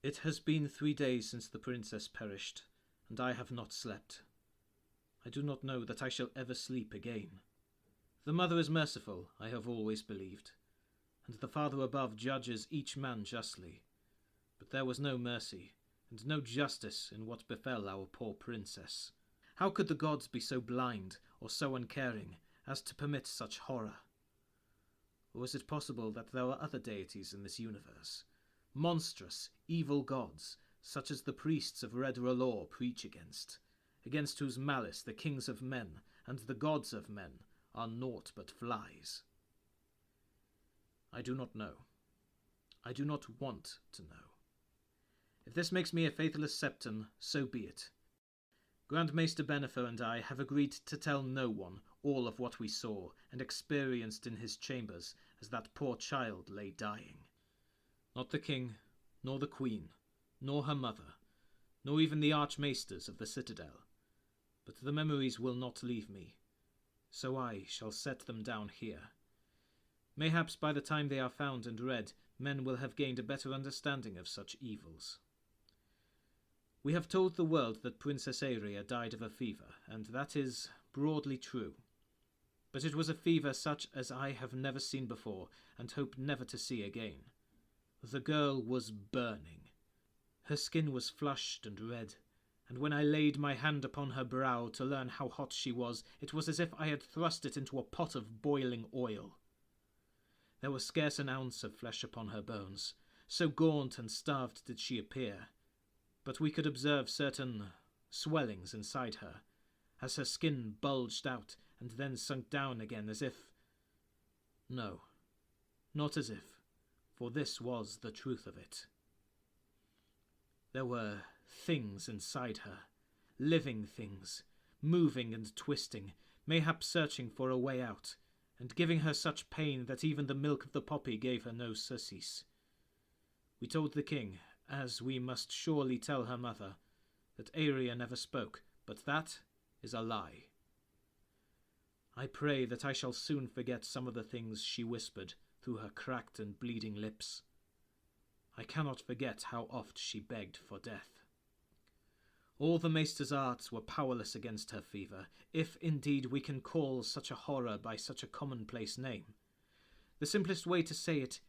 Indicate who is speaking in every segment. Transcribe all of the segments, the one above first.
Speaker 1: It has been 3 days since the princess perished, and I have not slept. I do not know that I shall ever sleep again. The Mother is merciful, I have always believed, and the Father above judges each man justly. But there was no mercy, and no justice in what befell our poor princess. How could the gods be so blind or so uncaring as to permit such horror? Or is it possible that there are other deities in this universe? Monstrous, evil gods, such as the priests of Red R'hllor preach against whose malice the kings of men and the gods of men are naught but flies. I do not know. I do not want to know. If this makes me a faithless Septon, so be it. Grand Maester Benefer and I have agreed to tell no one all of what we saw and experienced in his chambers as that poor child lay dying. Not the king, nor the queen, nor her mother, nor even the archmaesters of the citadel. But the memories will not leave me, so I shall set them down here. Mayhaps by the time they are found and read, men will have gained a better understanding of such evils. We have told the world that Princess Aerea died of a fever, and that is broadly true. But it was a fever such as I have never seen before, and hope never to see again. The girl was burning. Her skin was flushed and red, and when I laid my hand upon her brow to learn how hot she was, it was as if I had thrust it into a pot of boiling oil. There was scarce an ounce of flesh upon her bones, so gaunt and starved did she appear, but we could observe certain swellings inside her, as her skin bulged out and then sunk down again as if... No, not as if, for this was the truth of it. There were things inside her, living things, moving and twisting, mayhap searching for a way out, and giving her such pain that even the milk of the poppy gave her no surcease. We told the king, as we must surely tell her mother, that Aerea never spoke, but that is a lie. I pray that I shall soon forget some of the things she whispered through her cracked and bleeding lips. I cannot forget how oft she begged for death. All the maester's arts were powerless against her fever, if indeed we can call such a horror by such a commonplace name. The simplest way to say it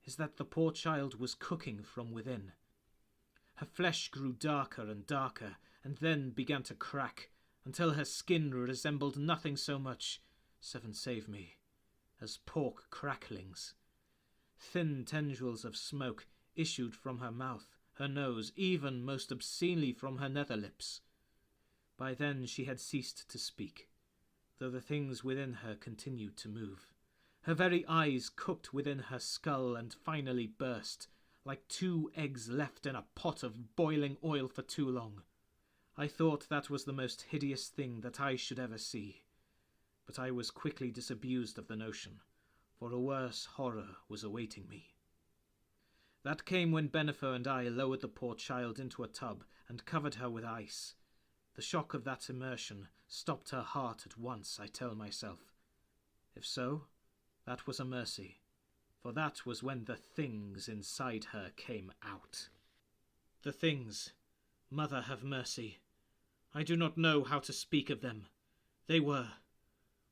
Speaker 1: is that the poor child was cooking from within. Her flesh grew darker and darker, and then began to crack, until her skin resembled nothing so much, Seven save me, as pork cracklings. Thin tendrils of smoke issued from her mouth, her nose, even most obscenely from her nether lips. By then she had ceased to speak, though the things within her continued to move. Her very eyes cooked within her skull and finally burst, like 2 eggs left in a pot of boiling oil for too long. I thought that was the most hideous thing that I should ever see, but I was quickly disabused of the notion, for a worse horror was awaiting me. That came when Benefer and I lowered the poor child into a tub and covered her with ice. The shock of that immersion stopped her heart at once, I tell myself. If so, that was a mercy, for that was when the things inside her came out. The things, Mother have mercy. I do not know how to speak of them. They were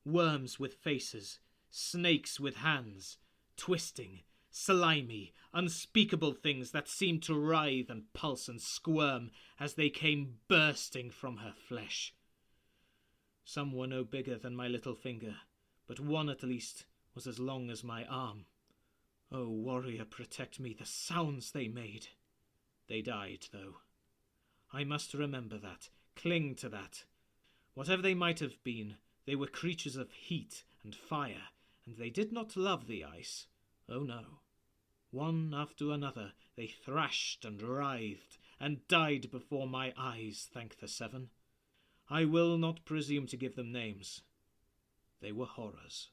Speaker 1: worms with faces, snakes with hands, twisting, slimy, unspeakable things that seemed to writhe and pulse and squirm as they came bursting from her flesh. Some were no bigger than my little finger, but one at least was as long as my arm. Oh, warrior, protect me, the sounds they made! They died, though. I must remember that, cling to that. Whatever they might have been, they were creatures of heat and fire, and they did not love the ice. Oh no. One after another they thrashed and writhed, and died before my eyes, thank the Seven. I will not presume to give them names. They were horrors.